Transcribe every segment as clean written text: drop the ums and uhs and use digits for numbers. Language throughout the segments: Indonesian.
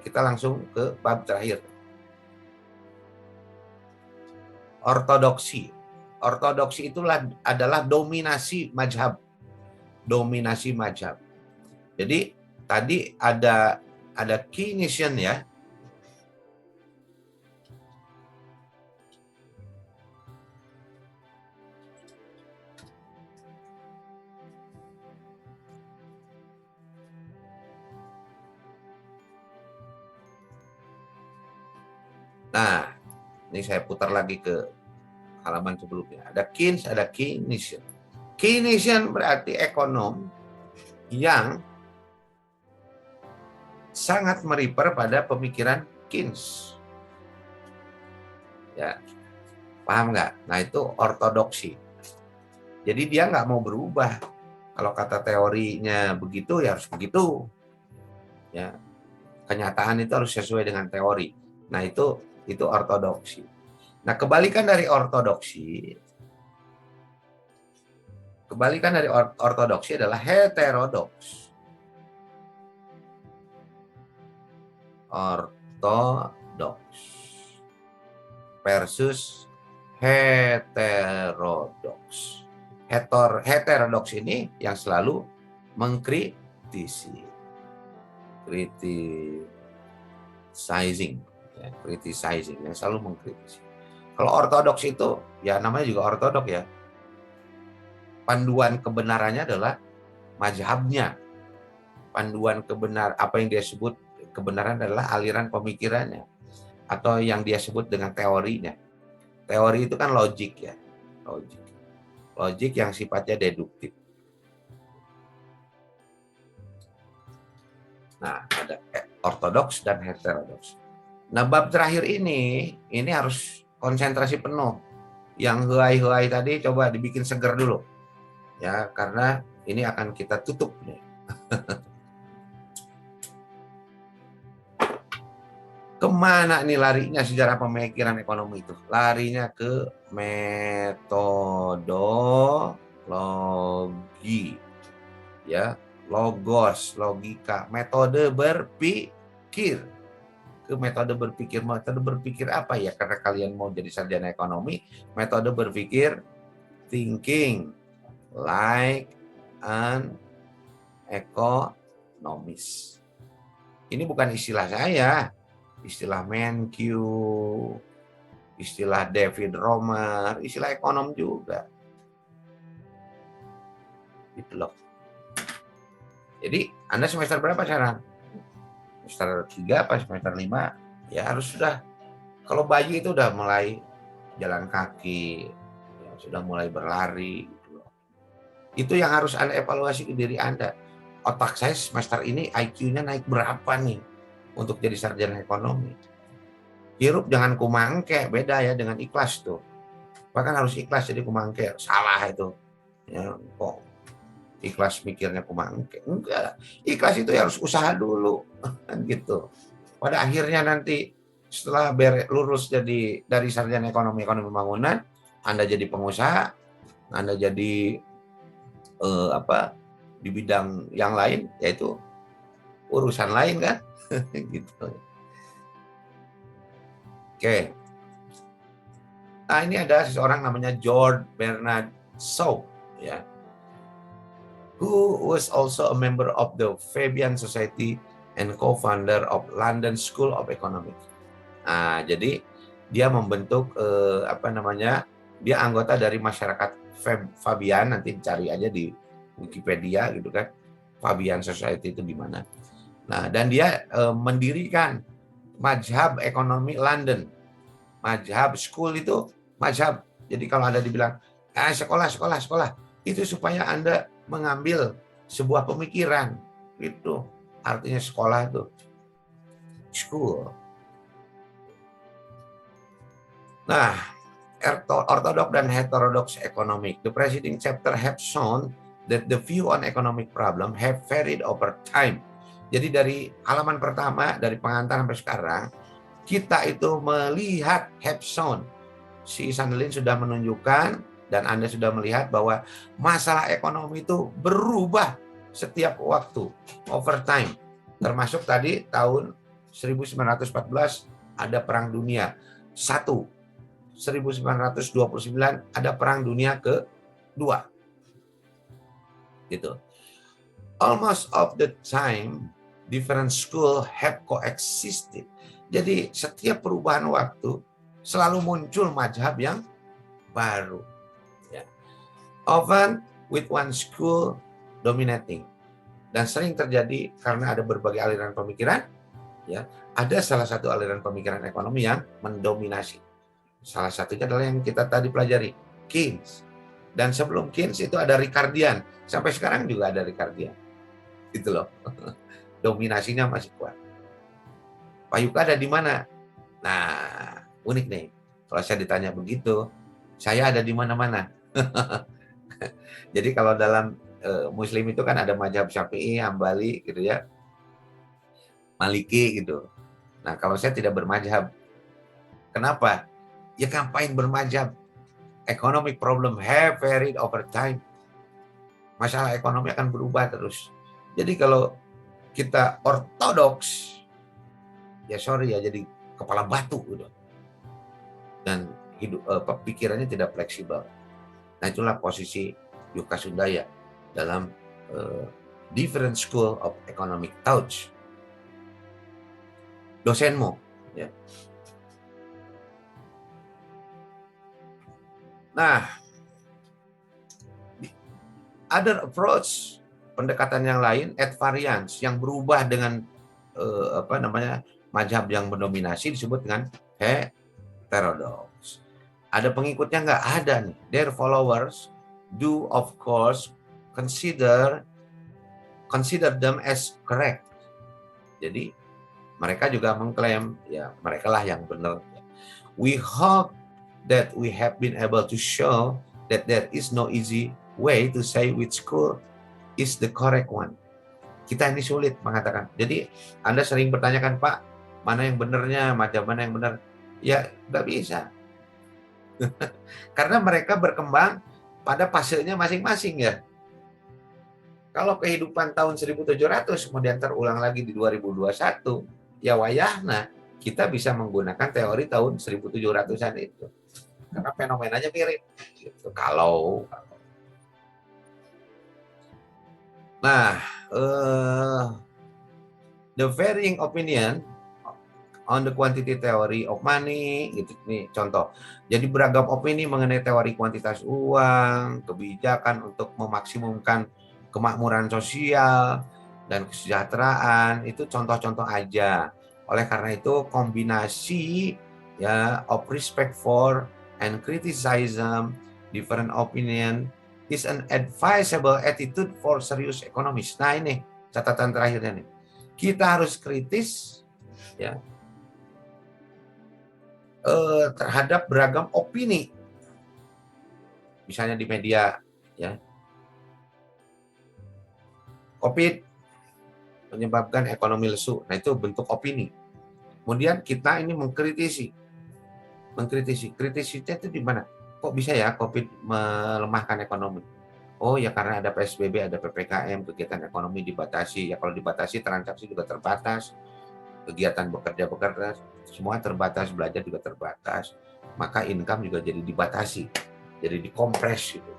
kita langsung ke bab terakhir. Ortodoksi. Ortodoksi adalah dominasi mazhab. Dominasi mazhab. Jadi tadi ada Keynesian ya. Nah, ini saya putar lagi ke halaman sebelumnya. Ada Keynes, ada Keynesian. Keynesian berarti ekonom yang sangat merifer pada pemikiran Keynes. Ya, paham nggak? Nah, itu ortodoksi. Jadi dia nggak mau berubah. Kalau kata teorinya begitu, ya harus begitu. Ya, kenyataan itu harus sesuai dengan teori. Nah, itu ortodoksi. Nah, kebalikan dari ortodoksi adalah heterodoks. Ortodoks versus heterodoks. Heterodoks ini yang selalu mengkritisi. Criticizing, yang selalu mengkritisi. Kalau ortodoks itu, ya namanya juga ortodoks ya. Panduan kebenarannya adalah mazhabnya. Panduan apa yang dia sebut kebenaran adalah aliran pemikirannya. Atau yang dia sebut dengan teorinya. Teori itu kan logik ya. Logik yang sifatnya deduktif. Nah, ada ortodoks dan heterodoks. Nah, bab terakhir ini harus konsentrasi penuh. Yang helai-helai tadi coba dibikin seger dulu. Ya, karena ini akan kita tutup nih. Kemana nih larinya sejarah pemikiran ekonomi itu? Larinya ke metodologi. Ya, logos, logika, metode berpikir. Ke metode berpikir apa ya? Karena kalian mau jadi sarjana ekonomi, metode berpikir thinking like an economist. Ini bukan istilah saya, istilah Mankiw, istilah David Romer, istilah ekonom juga. Gitu loh. Jadi Anda semester berapa sekarang? Semester 3 apa semester 5? Ya harus sudah. Kalau bayi itu udah mulai jalan kaki, ya, sudah mulai berlari. Gitu loh. Itu yang harus Anda evaluasi ke diri Anda. Otak saya semester ini IQ-nya naik berapa nih untuk jadi sarjana ekonomi? Hirup jangan kumangke, beda ya dengan ikhlas tuh. Bahkan harus ikhlas jadi kumangke, salah itu. Ya, kok ikhlas mikirnya kumangke? Enggak, ikhlas itu harus usaha dulu, kan gitu. Pada akhirnya nanti setelah lulus dari sarjana ekonomi bangunan, Anda jadi pengusaha, Anda jadi di bidang yang lain, yaitu urusan lain kan, gitu. Oke. Nah, ini ada seseorang namanya George Bernard Shaw, ya, who was also a member of the Fabian Society and co-founder of London School of Economics. Nah, jadi dia membentuk dia anggota dari masyarakat Fabian, nanti cari aja di Wikipedia gitu kan, Fabian Society itu di mana. Nah, dan dia mendirikan mazhab ekonomi London. Mazhab school itu mazhab. Jadi kalau Anda dibilang sekolah, itu supaya Anda mengambil sebuah pemikiran, gitu. Artinya sekolah itu school. Nah, orthodox dan heterodox economic. The preceding chapter have shown that the view on economic problem have varied over time. Jadi dari halaman pertama, dari pengantar sampai sekarang, kita itu melihat have shown. Si Sandelin sudah menunjukkan dan Anda sudah melihat bahwa masalah ekonomi itu berubah setiap waktu, over time. Termasuk tadi tahun 1914 ada perang dunia 1. 1929 ada perang dunia kedua. Gitu. Almost of the time different school have coexisted. Jadi setiap perubahan waktu selalu muncul mazhab yang baru. Ya. Often with one school dominating. Dan sering terjadi karena ada berbagai aliran pemikiran. Ya, ada salah satu aliran pemikiran ekonomi yang mendominasi. Salah satunya adalah yang kita tadi pelajari, Keynes. Dan sebelum Keynes itu ada Ricardian. Sampai sekarang juga ada Ricardian. Gitu loh. Dominasinya masih kuat. Pak Yuka ada di mana? Nah, unik nih. Kalau saya ditanya begitu, saya ada di mana-mana. Jadi kalau dalam Muslim itu kan ada mazhab Syafi'i, Hambali gitu ya. Maliki gitu. Nah, kalau saya tidak bermazhab. Kenapa? Ya ngapain bermazhab? Economic problem have varied over time. Masalah ekonomi akan berubah terus. Jadi kalau kita ortodoks, ya sorry ya jadi kepala batu gitu. Dan pikirannya tidak fleksibel. Nah itulah posisi Yuka Sundaya dalam different school of economic thoughts. Dosenmu, ya. Nah, other approach, pendekatan yang lain, at variance, yang berubah dengan mazhab yang mendominasi disebut dengan heterodox. Ada pengikutnya nggak? Ada nih. Their followers do of course consider them as correct. Jadi mereka juga mengklaim ya mereka lah yang benar. We hope that we have been able to show that there is no easy way to say which school is the correct one. Kita ini sulit mengatakan. Jadi Anda sering bertanyakan, Pak, mana yang benarnya, macam mana yang benar? Ya nggak bisa. Karena mereka berkembang pada fasenya masing-masing ya. Kalau kehidupan tahun 1700 kemudian terulang lagi di 2021, ya wayahna kita bisa menggunakan teori tahun 1700-an itu. Karena fenomenanya mirip. Gitu. Nah, the varying opinion on the quantity theory of money, gitu nih contoh. Jadi beragam opini mengenai teori kuantitas uang, kebijakan untuk memaksimumkan kemakmuran sosial dan kesejahteraan, itu contoh-contoh aja. Oleh karena itu kombinasi ya of respect for and criticism different opinion is an advisable attitude for serious economists. Nah ini catatan terakhirnya nih. Kita harus kritis ya terhadap beragam opini. Misalnya di media ya. Covid menyebabkan ekonomi lesu. Nah, itu bentuk opini. Kemudian kita ini mengkritisi. Kritisnya itu di mana? Kok bisa ya Covid melemahkan ekonomi? Oh ya karena ada PSBB, ada PPKM, kegiatan ekonomi dibatasi. Ya kalau dibatasi transaksi juga terbatas. Kegiatan bekerja, semua terbatas, belajar juga terbatas. Maka income juga jadi dibatasi. Jadi dikompres gitu.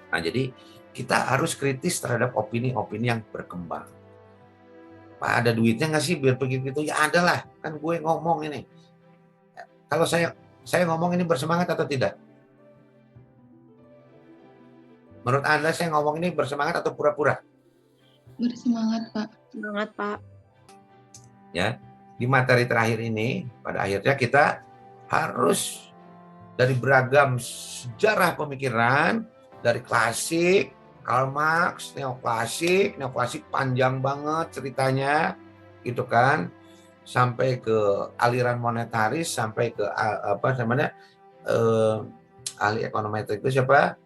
Nah, jadi kita harus kritis terhadap opini-opini yang berkembang. Pak, ada duitnya nggak sih biar begitu? Ya ada lah, kan gue ngomong ini. Kalau saya ngomong ini bersemangat atau tidak? Menurut Anda saya ngomong ini bersemangat atau pura-pura? Bersemangat, Pak. Semangat, Pak. Ya, di materi terakhir ini, pada akhirnya kita harus dari beragam sejarah pemikiran, dari klasik, Karl Marx, neoklasik panjang banget ceritanya, gitu kan, sampai ke aliran monetaris, sampai ke ahli ekonometrik itu siapa?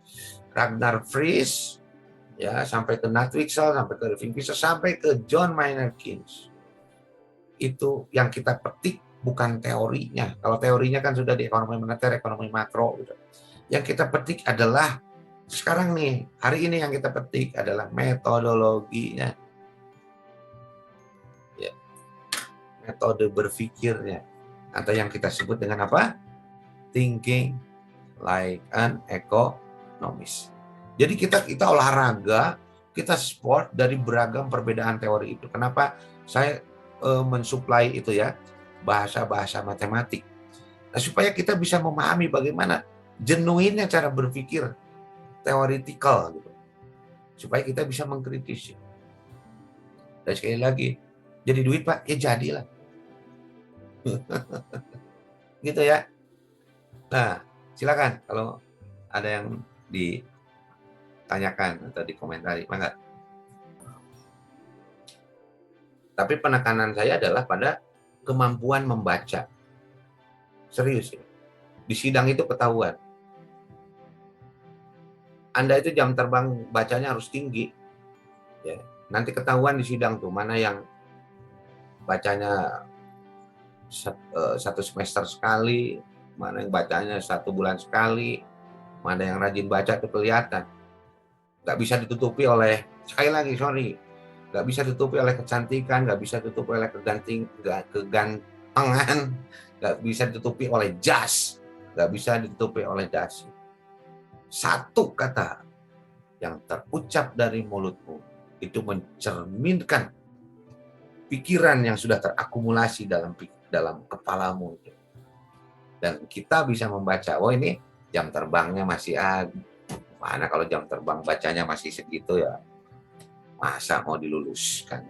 Ragnar Frisch, ya, sampai ke Natwixel, sampai ke Irving Fisher, sampai ke John Maynard Keynes. Itu yang kita petik bukan teorinya. Kalau teorinya kan sudah di ekonomi moneter, ekonomi makro gitu. Yang kita petik adalah sekarang nih, hari ini yang kita petik adalah metodologinya. Ya. metode berpikirnya, atau yang kita sebut dengan apa? Thinking like an economist. Jadi kita olahraga, kita sport dari beragam perbedaan teori itu. Kenapa saya mensuplai itu ya, bahasa-bahasa matematik. Nah, supaya kita bisa memahami bagaimana genuinnya cara berpikir teoretikal gitu. Supaya kita bisa mengkritisi. Dan sekali lagi, jadi duit Pak, ya jadilah. Gitu ya. Nah, silakan kalau ada yang ditanyakan atau dikomentari, mangga. Tapi penekanan saya adalah pada kemampuan membaca. Serius ya. Di sidang itu ketahuan. Anda itu jam terbang bacanya harus tinggi. Ya. Nanti ketahuan di sidang tuh mana yang bacanya satu semester sekali, mana yang bacanya 1 bulan sekali, mana yang rajin baca itu kelihatan. Nggak bisa ditutupi oleh, sekali lagi sorry, nggak bisa ditutupi oleh kecantikan, nggak bisa ditutupi oleh kegantengan, nggak bisa ditutupi oleh jas, nggak bisa ditutupi oleh dasi. Satu kata yang terucap dari mulutmu itu mencerminkan pikiran yang sudah terakumulasi dalam kepalamu. Dan kita bisa membaca, oh ini jam terbangnya masih ada. Mana kalau jam terbang bacanya masih segitu ya, masa mau diluluskan.